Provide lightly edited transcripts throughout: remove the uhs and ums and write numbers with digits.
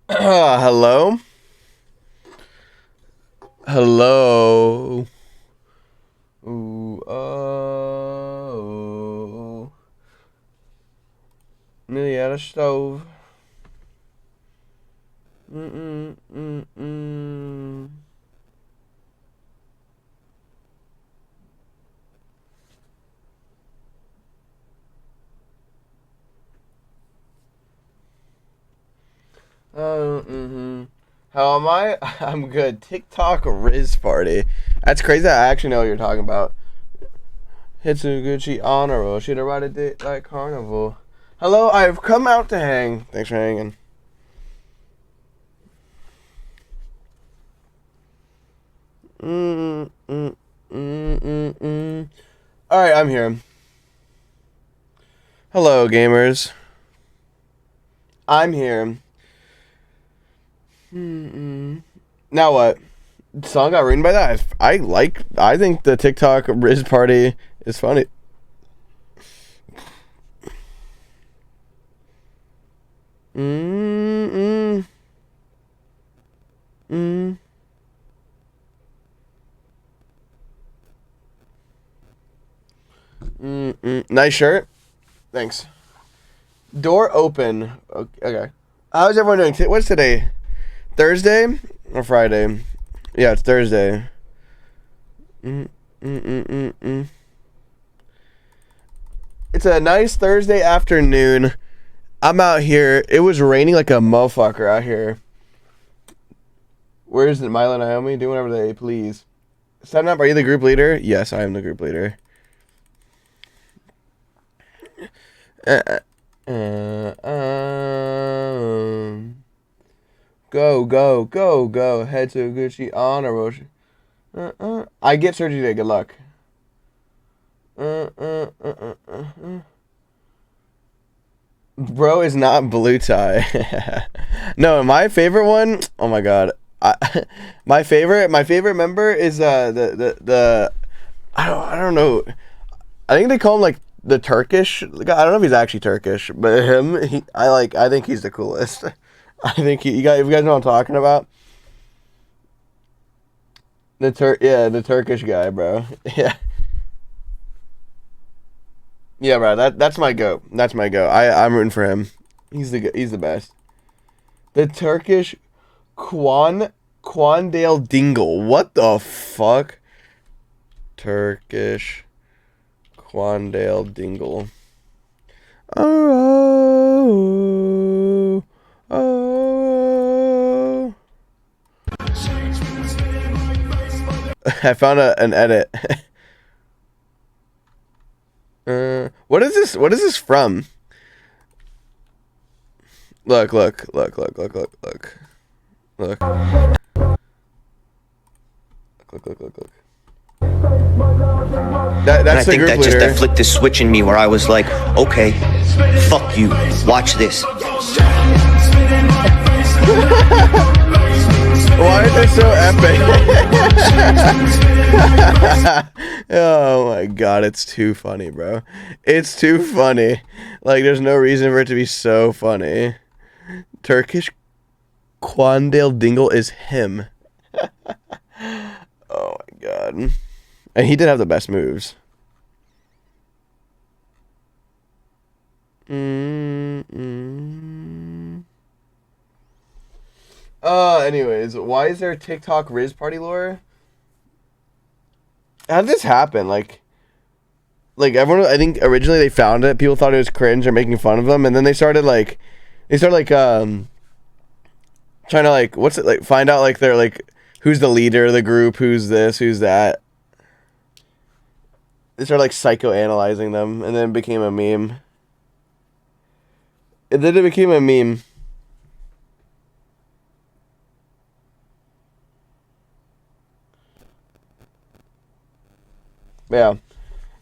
Hello? Hello? Ooh, oh. Nearly out of stove. Mm-mm. How am I? I'm good. TikTok Riz Party. That's crazy. I actually know what you're talking about. Hitsuguchi Honor Roll. Should have ride a date like Carnival. Hello, I've come out to hang. Thanks for hanging. Alright, I'm here. Hello, gamers. I'm here. Now what? The song got written by that? I think the TikTok Riz Party is funny. Nice shirt. Thanks. Door open. Okay. How's everyone doing? What's today? Thursday or Friday? Yeah, it's Thursday. It's a nice Thursday afternoon. I'm out here. It was raining like a motherfucker out here. Where's Milo and Naomi? Do whatever they please. Sapnap, are you the group leader? Yes, I am the group leader. Go. Head to Gucci on a road. I get surgery today. Good luck. Bro is not blue tie. No, my favorite one. Oh my god. My favorite member is the I don't know. I think they call him like the Turkish guy. I don't know if he's actually Turkish, but I think he's the coolest. I think you guys know what I'm talking about. The Turkish guy, bro. Yeah. Yeah, bro. That's my goat. That's my goat. I'm rooting for him. He's the best. The Turkish Quandale Dingle. What the fuck? Turkish Quandale Dingle. Oh. I found an edit. What is this? What is this from? Look. That's and I think that just that flipped the switch in me where I was like, okay, fuck you, watch this. Why are they so epic? Oh my god, it's too funny, bro. It's too funny. Like, there's no reason for it to be so funny. Turkish Quandale Dingle is him. Oh my god. And he did have the best moves. Anyways, why is there a TikTok Riz Party lore? How did this happen? Like everyone, I think originally they found it, people thought it was cringe or making fun of them, and then they started trying to find out like they're like who's the leader of the group, who's this, who's that. They started like psychoanalyzing them, and then it became a meme. And then it became a meme. Yeah.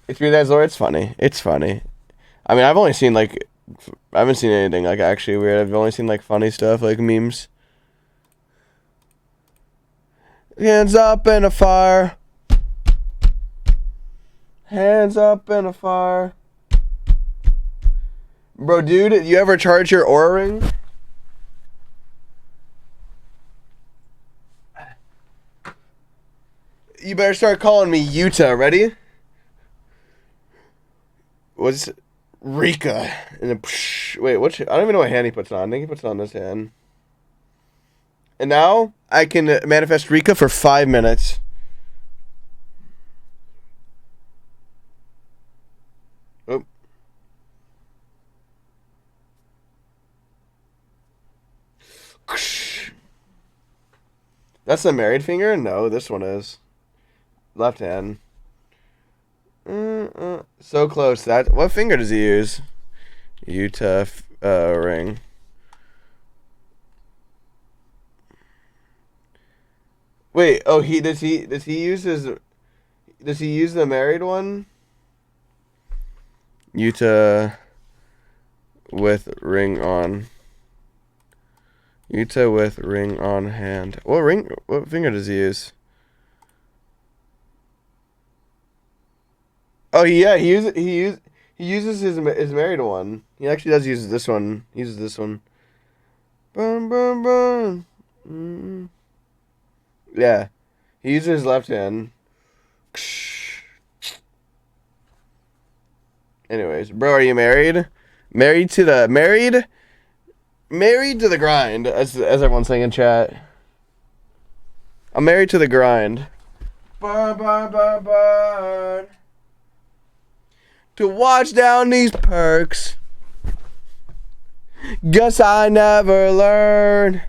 If you're that Zora, it's funny. It's funny. I mean, I haven't seen anything like actually weird. I've only seen like funny stuff, like memes. Hands up in a fire. Hands up in a fire. Bro, dude, you ever charge your Aura ring? You better start calling me Utah. Ready? What's Rika? And then, wait, what? I don't even know what hand he puts on. I think he puts it on this hand. And now I can manifest Rika for 5 minutes. Oh. That's the married finger? No, this one is. Left hand. So close. That. What finger does he use? Utah ring. Wait. Oh, does he use the married one? Utah with ring on. Utah with ring on hand. What finger does he use? Oh yeah, he uses his married one. He actually does use this one. He uses this one. Bum, bum, bum. Mm. Yeah, he uses his left hand. Anyways, bro, are you married? Married to the grind, as everyone's saying in chat. I'm married to the grind. Burn, burn, burn, burn. To watch down these perks. Guess I never learn.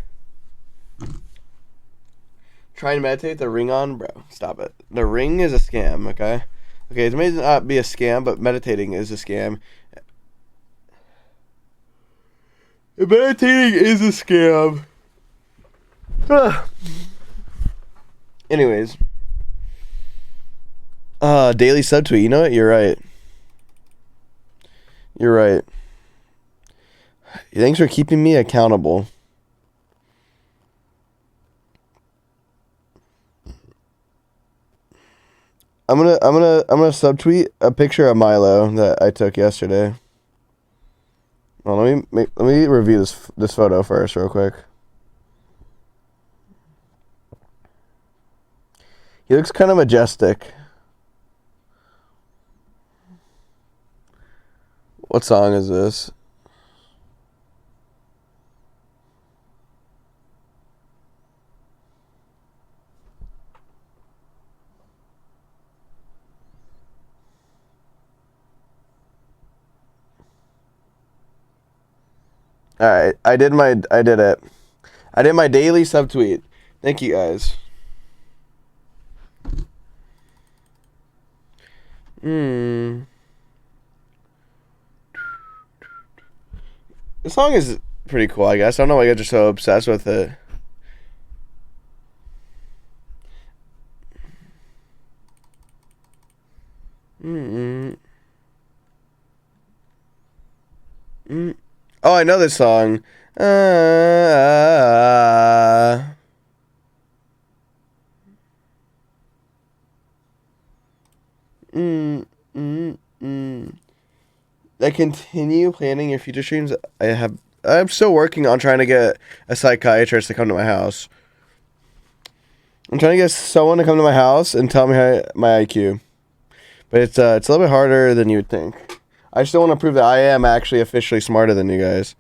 Trying to meditate the ring on, bro. Stop it. The ring is a scam, okay? Okay, it may not be a scam, but meditating is a scam. Meditating is a scam. Anyways. Daily subtweet. You know what? You're right. You're right. Thanks for keeping me accountable. I'm gonna subtweet a picture of Milo that I took yesterday. Well, let me review this photo first, real quick. He looks kind of majestic. What song is this? Alright, I did it. I did my daily subtweet. Thank you guys. The song is pretty cool, I guess. I don't know why you guys are so obsessed with it. Oh, I know this song. I continue planning your future streams. I'm still working on trying to get a psychiatrist to come to my house. I'm trying to get someone to come to my house and tell me my IQ. But it's a little bit harder than you would think. I just don't want to prove that I am actually officially smarter than you guys.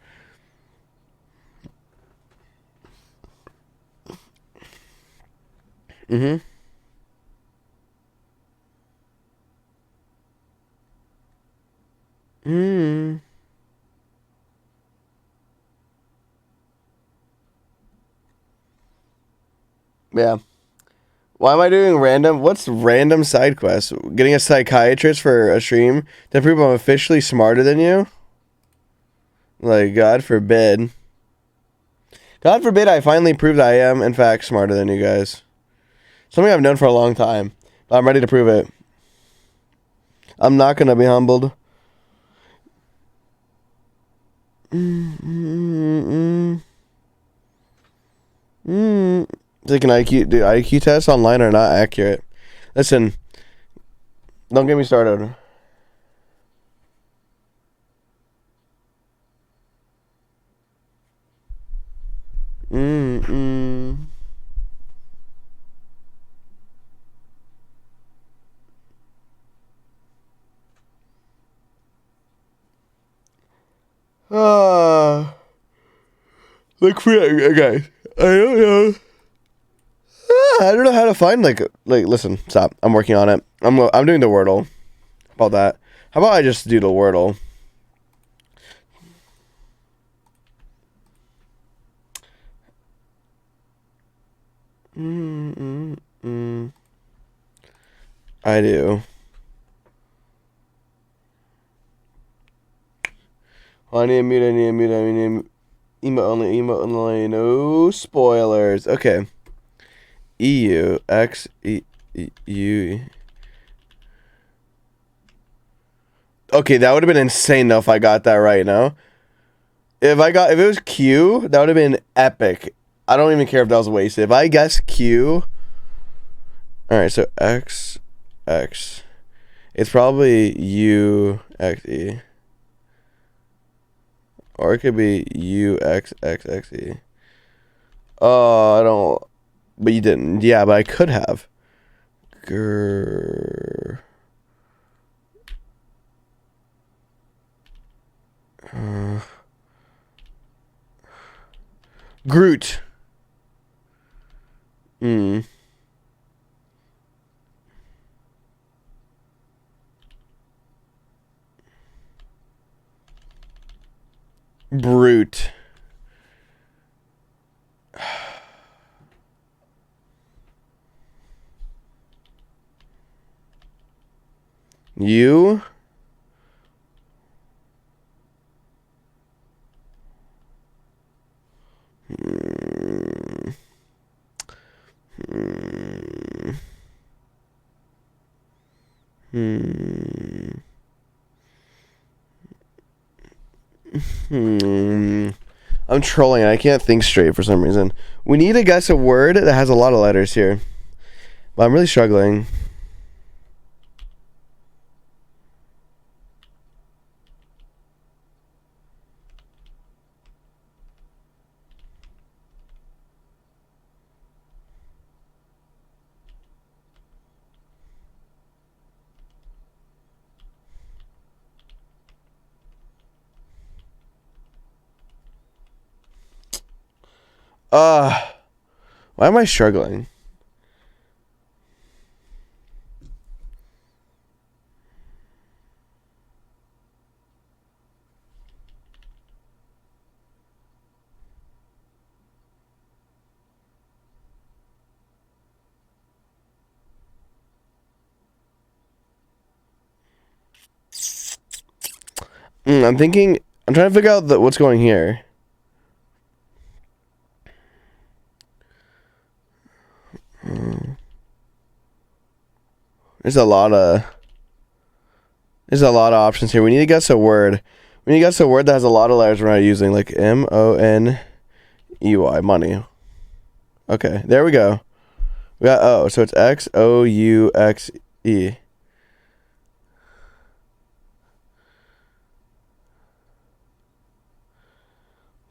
Yeah. Why am I doing random? What's random side quests? Getting a psychiatrist for a stream to prove I'm officially smarter than you? Like, God forbid. God forbid I finally prove that I am, in fact, smarter than you guys. Something I've known for a long time. But I'm ready to prove it. I'm not going to be humbled. Taking IQ tests online are not accurate. Listen, don't get me started. Like okay. I don't know. I don't know how to find like listen, stop. I'm working on it. I'm doing the Wordle. How about that? How about I just do the Wordle? I do. I need a mute. Emo only. No spoilers. Okay. EU X U. Okay, that would have been insane though if I got that right now. If it was Q, that would have been epic. I don't even care if that was wasted. If I guess Q. Alright, so X. It's probably U X E. Or it could be U X E. Oh, I don't. But you didn't. Yeah, but I could have. Groot. Brute. You. I'm trolling. I can't think straight for some reason. We need to guess a word that has a lot of letters here. But I'm really struggling. Why am I struggling? I'm trying to figure out what's going here. There's a lot of options here. We need to guess a word. We need to guess a word that has a lot of letters we're not using, like MONEY, money. Okay, there we go. We got O, so it's XOUXE.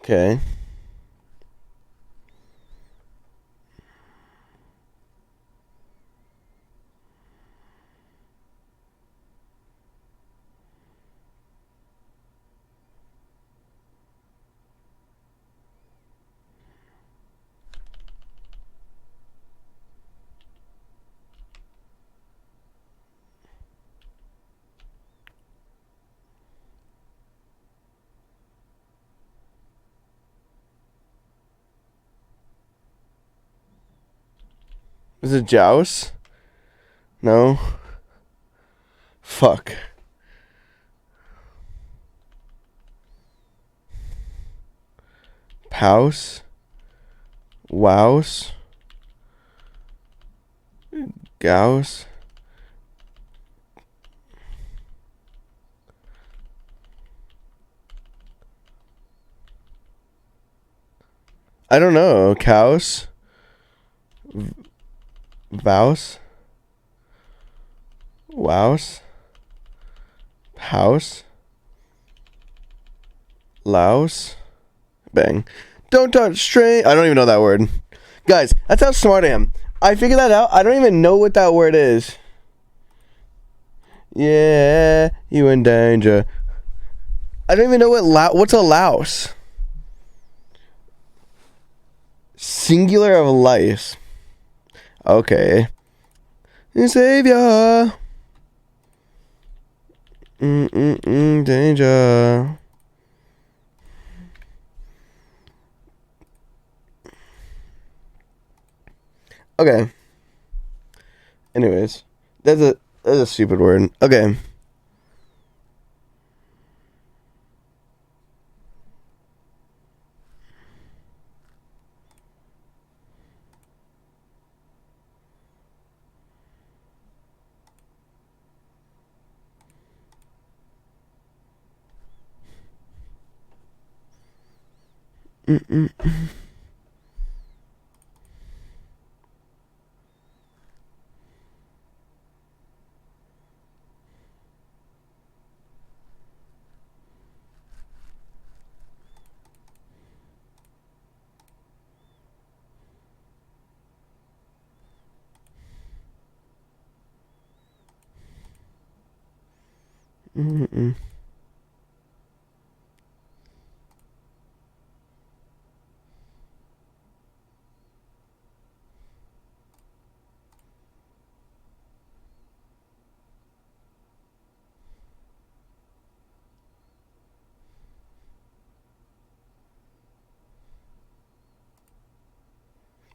Okay. Is it Joust? No. Fuck. Pouse. Wouse. Gauss. I don't know. Cows. Vouse. Wouse. House. Louse. Bang. Don't touch straight. I don't even know that word. Guys, that's how smart I am. I figured that out. I don't even know what that word is. Yeah, you in danger. I don't even know what's a louse. Singular of lice. Okay. Savior. Danger. Okay. Anyways, that's a stupid word. Okay.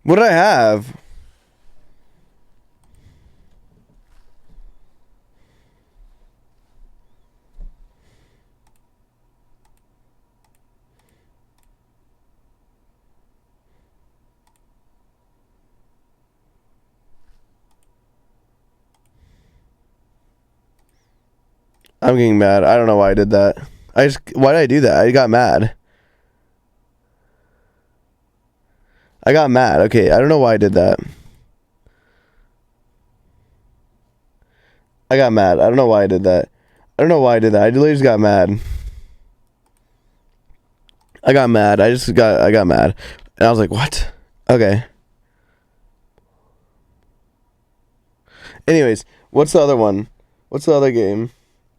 What did I have? I'm getting mad. I don't know why I did that. Why did I do that? I got mad. I got mad. Okay, I don't know why I did that. I got mad. I don't know why I did that. I don't know why I did that. I literally just got mad. I got mad. I got mad. And I was like, what? Okay. Anyways, what's the other one? What's the other game?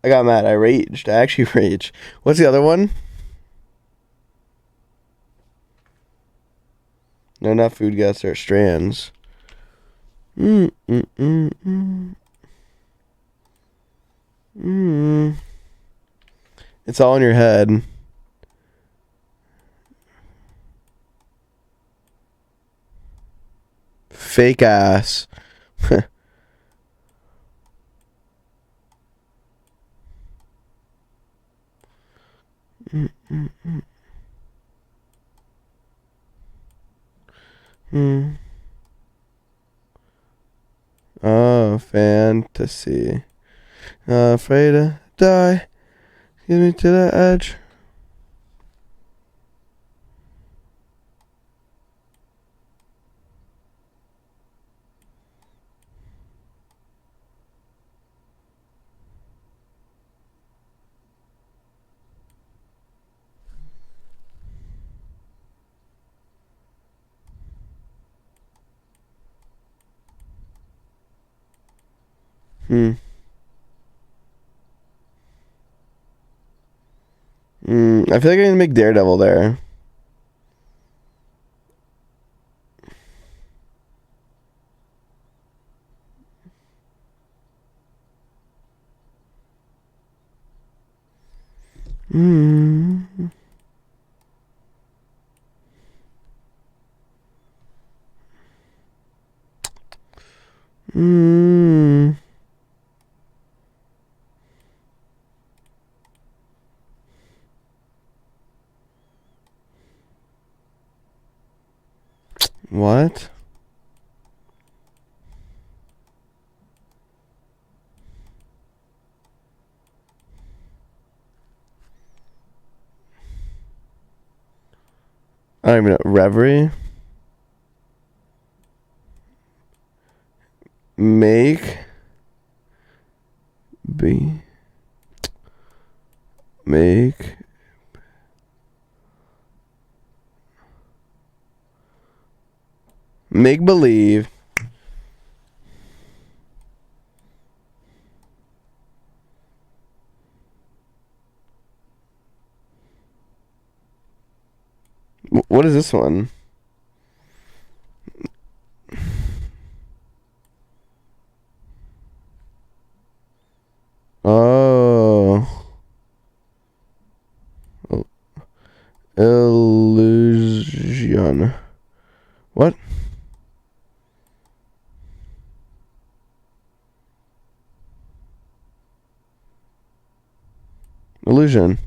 I got mad. I raged. I actually raged. What's the other one? No, not food guests or strands. It's all in your head. Fake ass. Oh, fantasy. Afraid to die. Get me to the edge. I feel like I can make Daredevil there. What? I don't even know. Reverie? Make believe. What is this one? Oh. Illusion. What? Illusion.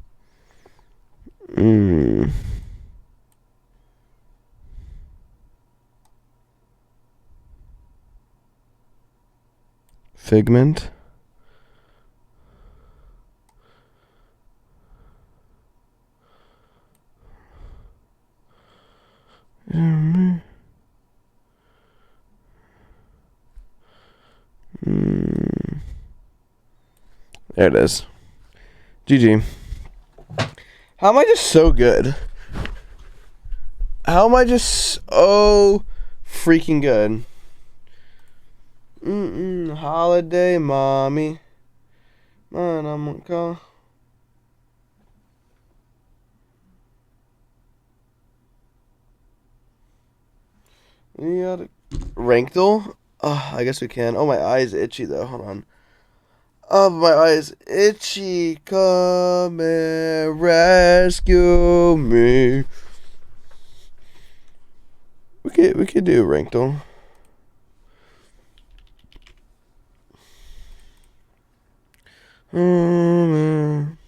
Figment. There it is. GG. How am I just so good? How am I just so freaking good? Holiday mommy. Man, I'm gonna call. Yeah, Rankdle? I guess we can. Oh, my eye's itchy though. Hold on. Oh, my eye's itchy. Come and rescue me. We could do Rankdle. Oh, man.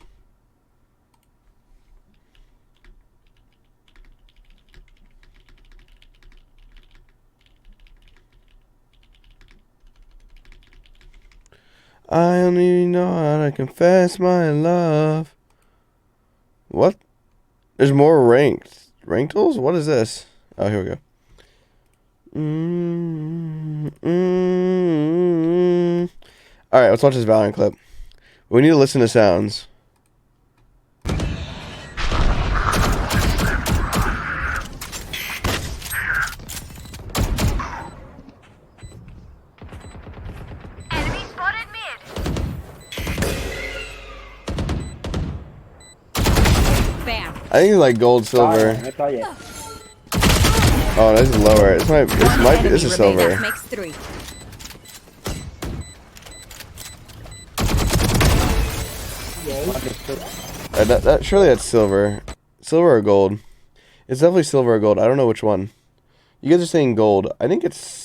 I don't even know how to confess my love. What? There's more Rankdles? What is this? Oh, here we go. Alright, let's watch this Valorant clip. We need to listen to sounds. I think it's like gold, silver. Oh, this is lower. This might be. This is silver. Surely that's silver. Silver or gold? It's definitely silver or gold. I don't know which one. You guys are saying gold. I think it's.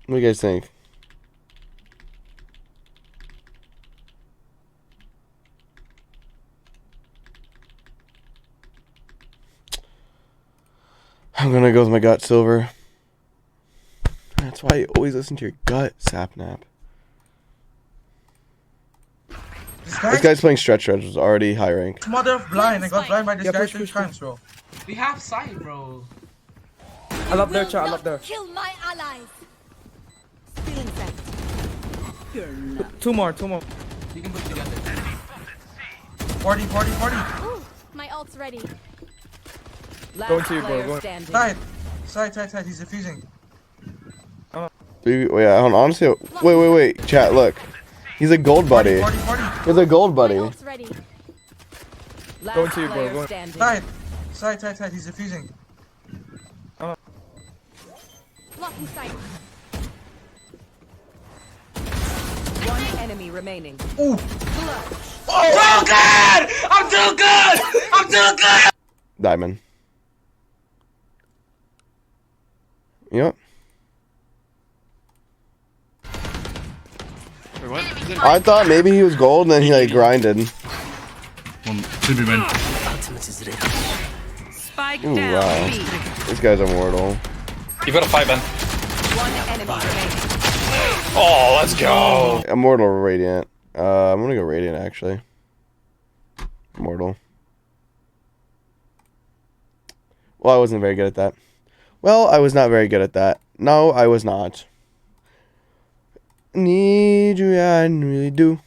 What do you guys think? I'm gonna go with my gut, silver. That's why you always listen to your gut, Sapnap. This guy's playing stretch, which was already high rank. Mother of blind. I got blind by this guy 3 times, bro. We have sight, bro. I love their chat. I love their. Kill my allies. Stealing that. You're not. Two more. You can put together. 40. Ooh, my ult's ready. Going to you, bro. Side. He's defusing. Wait, honestly, wait. Chat, look. He's a gold buddy. 40. He's a gold buddy. My ult's ready. Going to you, bro. Side. He's defusing. Blocking sight. One enemy remaining. Ooh. Oh, I'm too good! Diamond. You know what? Wait, what? I thought maybe he was gold and then he like grinded. One, should be men. Spike Ooh, down. wow. B. This guy's immortal. You got a 5 Ben. One enemy remaining. Oh, let's go. Immortal or Radiant. I'm gonna go Radiant actually. Immortal. Well, I wasn't very good at that. Well, I was not very good at that. No, I was not. Need you, I really do.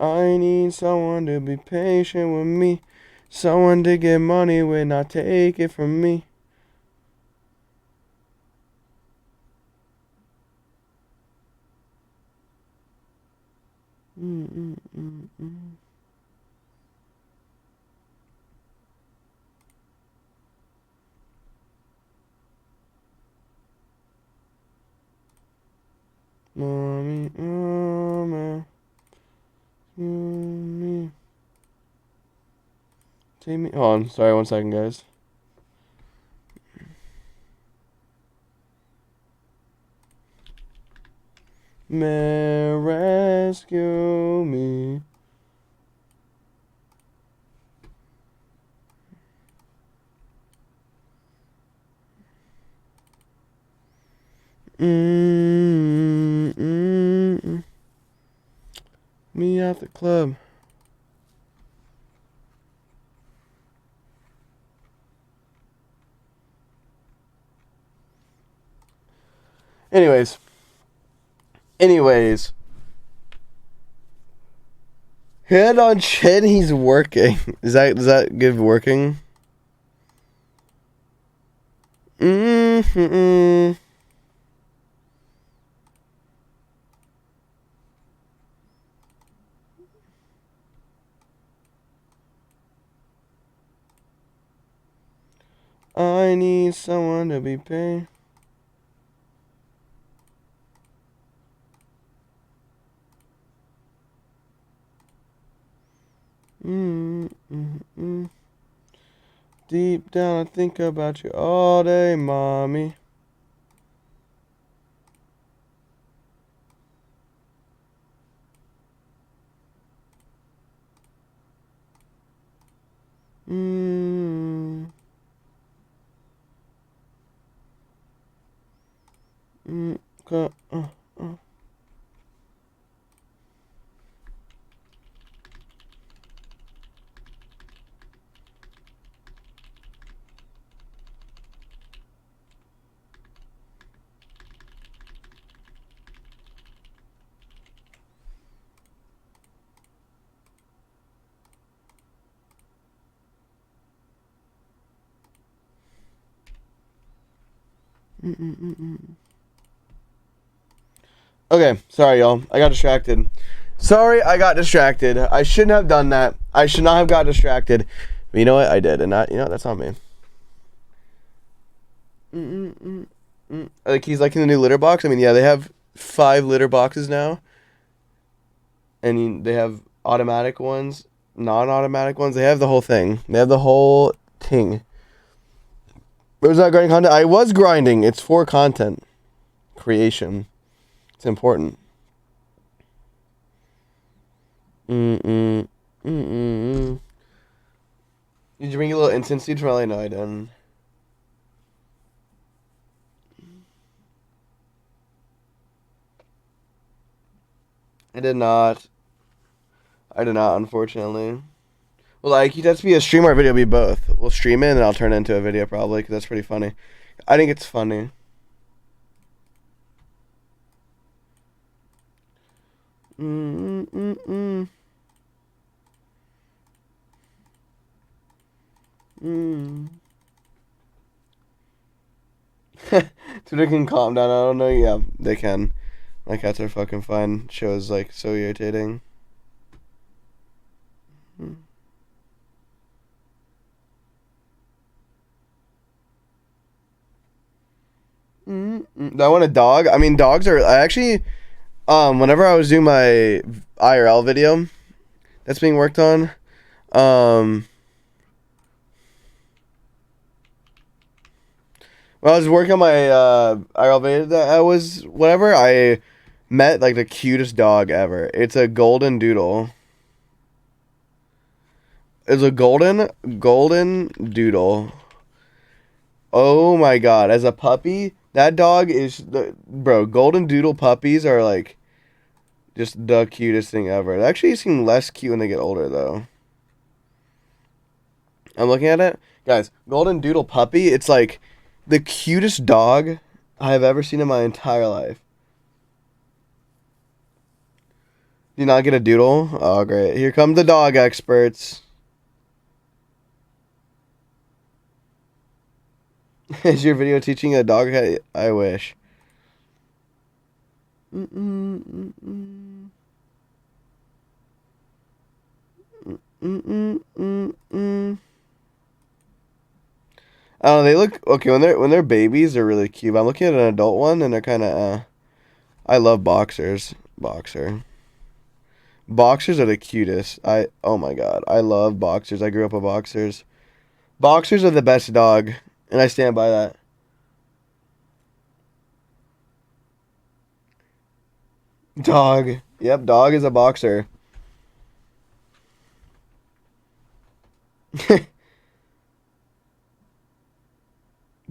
I need someone to be patient with me. Someone to get money when I take it from me. Mommy, mama, mommy. Take me. Hold on, sorry, 1 second, guys. May rescue me. Me at the club. Anyways. Head on chin, he's working. Does that give working? I need someone to be paid. Deep down, I think about you all day, mommy. Okay, sorry y'all. I got distracted. I shouldn't have done that. I should not have got distracted. But you know what? I did, and that's not me. Are the keys liking the new litter box? I mean, yeah, they have 5 litter boxes now. And they have automatic ones, non-automatic ones. They have the whole thing. They have the whole thing. But was not grinding content? I was grinding. It's for content creation. It's important. Did you bring a little incense seed from LA? No, I didn't. I did not, unfortunately. Well, like, you'd have to be a stream or a video, be both. We'll stream it, and then I'll turn it into a video, probably, because that's pretty funny. I think it's funny. Twitter can calm down. I don't know. Yeah, they can. My cats are fucking fine. Show is, like, so irritating. Do I want a dog? I mean, dogs are... I actually... whenever I was doing my IRL video that's being worked on, when I was working on my IRL video that I was... Whatever, I met, like, the cutest dog ever. It's a golden doodle. It's a golden doodle. Oh my god, as a puppy, that dog is bro, golden doodle puppies are like just the cutest thing ever. They actually seem less cute when they get older though. I'm looking at it. Guys, golden doodle puppy, it's like the cutest dog I have ever seen in my entire life. you not get a doodle? Oh, great. Here come the dog experts. Is your video teaching a dog? I wish. Mm-mm-mm-mm. Mm-mm-mm-mm. I don't know, they look okay when they're babies. They're really cute. I'm looking at an adult one, and they're kind of. I love boxers. Boxers are the cutest. Oh my god, I love boxers. I grew up with boxers. Boxers are the best dog, and I stand by that. Dog. Yep, dog is a boxer.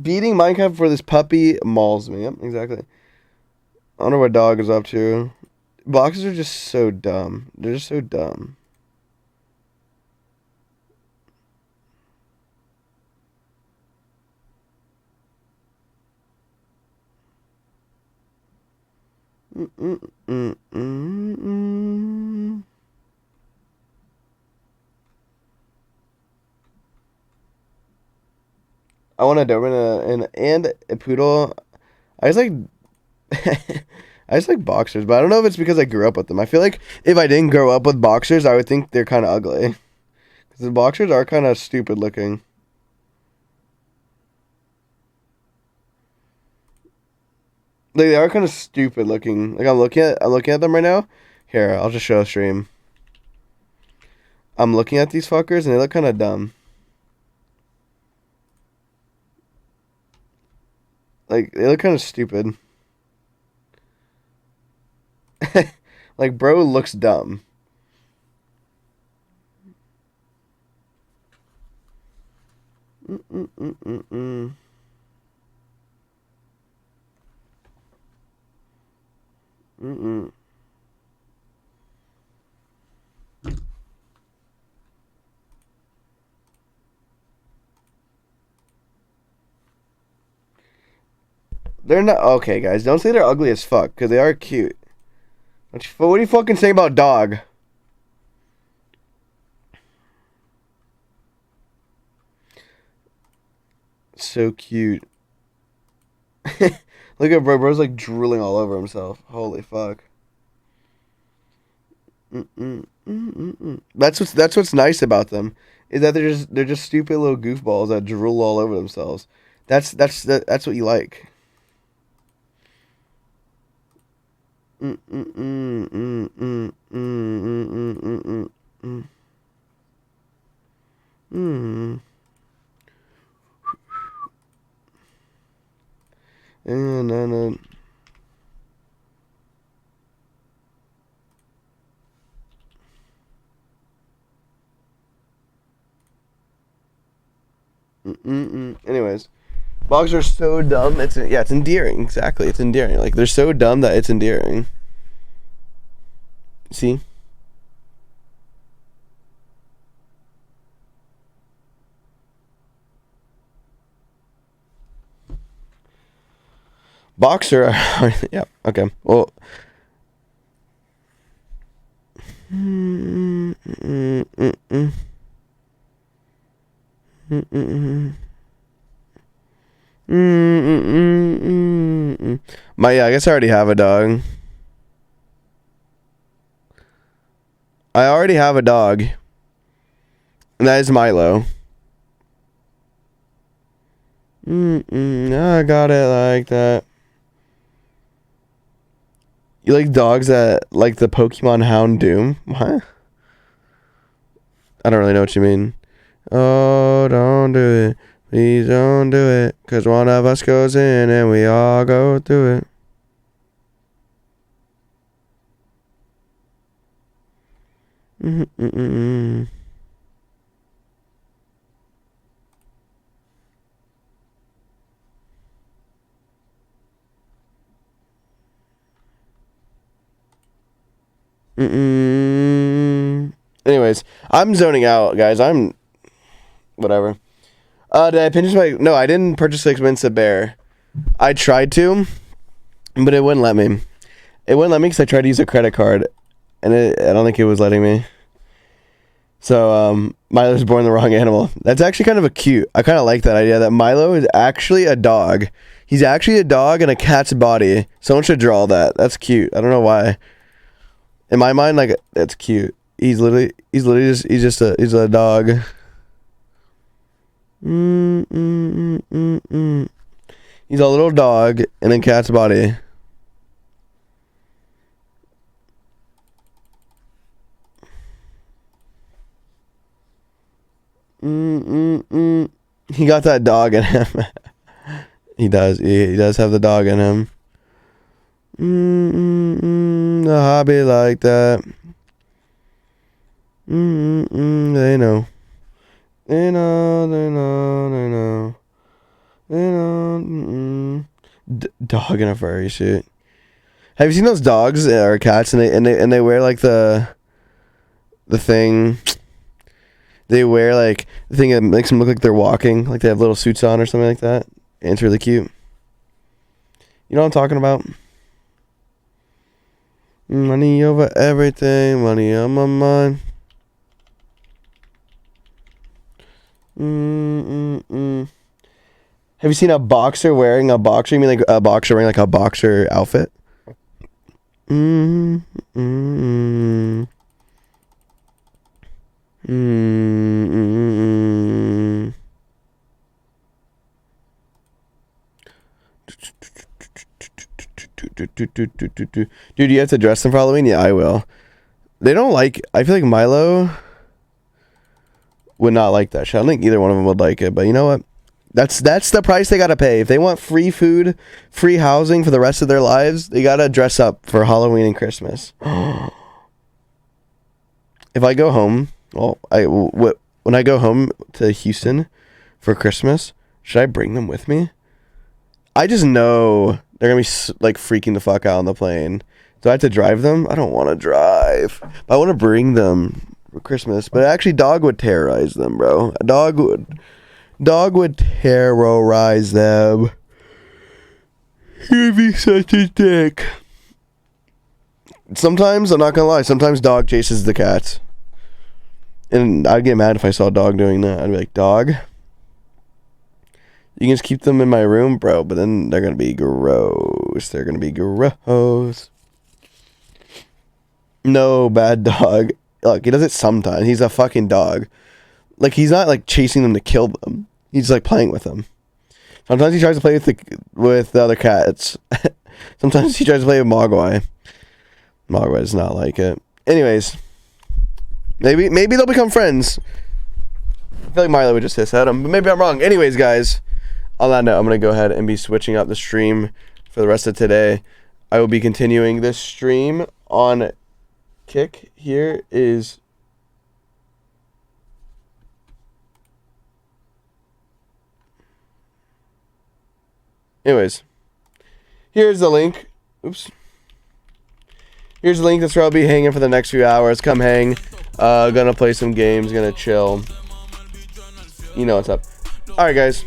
Beating Minecraft for this puppy mauls me. Yep, exactly. I wonder what dog is up to. Boxers are just so dumb. They're just so dumb. Mm-mm-mm-mm-mm. I want a Doberman and a poodle. I just like I just like boxers, but I don't know if it's because I grew up with them. I feel like if I didn't grow up with boxers, I would think they're kind of ugly. Because the boxers are kind of stupid looking. Like, they are kind of stupid looking. Like, I'm looking at them right now. Here, I'll just show a stream. I'm looking at these fuckers and they look kind of dumb. Like, they look kind of stupid. Like, bro looks dumb. Mm-mm-mm-mm-mm. Mm-mm. They're not okay, guys. Don't say they're ugly as fuck, because they are cute. What do you fucking say about dog? So cute. Look at bro. Bro's like drooling all over himself. Holy fuck. That's what's nice about them, is that they're just stupid little goofballs that drool all over themselves. That's what you like. No. Anyways, boxers are so dumb. It's endearing. Exactly, it's endearing. Like, they're so dumb that it's endearing. See? Boxer. Yeah. Okay. Well. I guess I already have a dog. I already have a dog. And that is Milo. I got it like that. You like dogs that like the Pokemon Houndoom? What? I don't really know what you mean. Oh, don't do it. Please don't do it. 'Cause one of us goes in and we all go through it. Anyways, I'm zoning out, guys. I'm whatever. Did I purchase No, I didn't purchase the expensive bear. I tried to, but it wouldn't let me. It wouldn't let me because I tried to use a credit card. and I don't think it was letting me. So Milo was born the wrong animal. That's actually kind of a cute. I kind of like that idea that Milo is actually a dog. He's actually a dog in a cat's body. Someone should draw that. That's cute. I don't know why. In my mind, like, that's cute. He's just a dog. He's a little dog in a cat's body. He got that dog in him. He does. He does have the dog in him. The hobby like that. They know. They know. They know. They know. They know. Dog in a furry suit. Have you seen those dogs or cats and they wear like the thing? They wear like the thing that makes them look like they're walking, like they have little suits on or something like that. And it's really cute. You know what I'm talking about? Money over everything, money on my mind. Have you seen a boxer wearing a boxer? You mean like a boxer wearing like a boxer outfit? Dude, you have to dress them for Halloween? Yeah, I will. They don't like... I feel like Milo would not like that shit. I don't think either one of them would like it, but you know what? That's the price they gotta pay. If they want free food, free housing for the rest of their lives, they gotta dress up for Halloween and Christmas. If I go home... Well, when I go home to Houston for Christmas, should I bring them with me? I just know they're going to be like freaking the fuck out on the plane. Do I have to drive them? I don't want to drive. But I want to bring them for Christmas. But actually, dog would terrorize them, bro. A dog would terrorize them. He'd be such a dick. Sometimes, I'm not going to lie, sometimes dog chases the cats. And I'd get mad if I saw a dog doing that. I'd be like, dog, you can just keep them in my room, bro. But then they're going to be gross. They're going to be gross. No, bad dog. Look, he does it sometimes. He's a fucking dog. Like, he's not, like, chasing them to kill them. He's, like, playing with them. Sometimes he tries to play with the other cats. Sometimes he tries to play with Mogwai. Mogwai does not like it. Anyways... Maybe they'll become friends. I feel like Milo would just hiss at him, but maybe I'm wrong. Anyways, guys, on that note, I'm going to go ahead and be switching up the stream for the rest of today. I will be continuing this stream on Kick. Here is... Anyways, here's the link. Oops. Here's the link. That's where I'll be hanging for the next few hours. Come hang. Gonna play some games. Gonna chill. You know what's up. Alright, guys.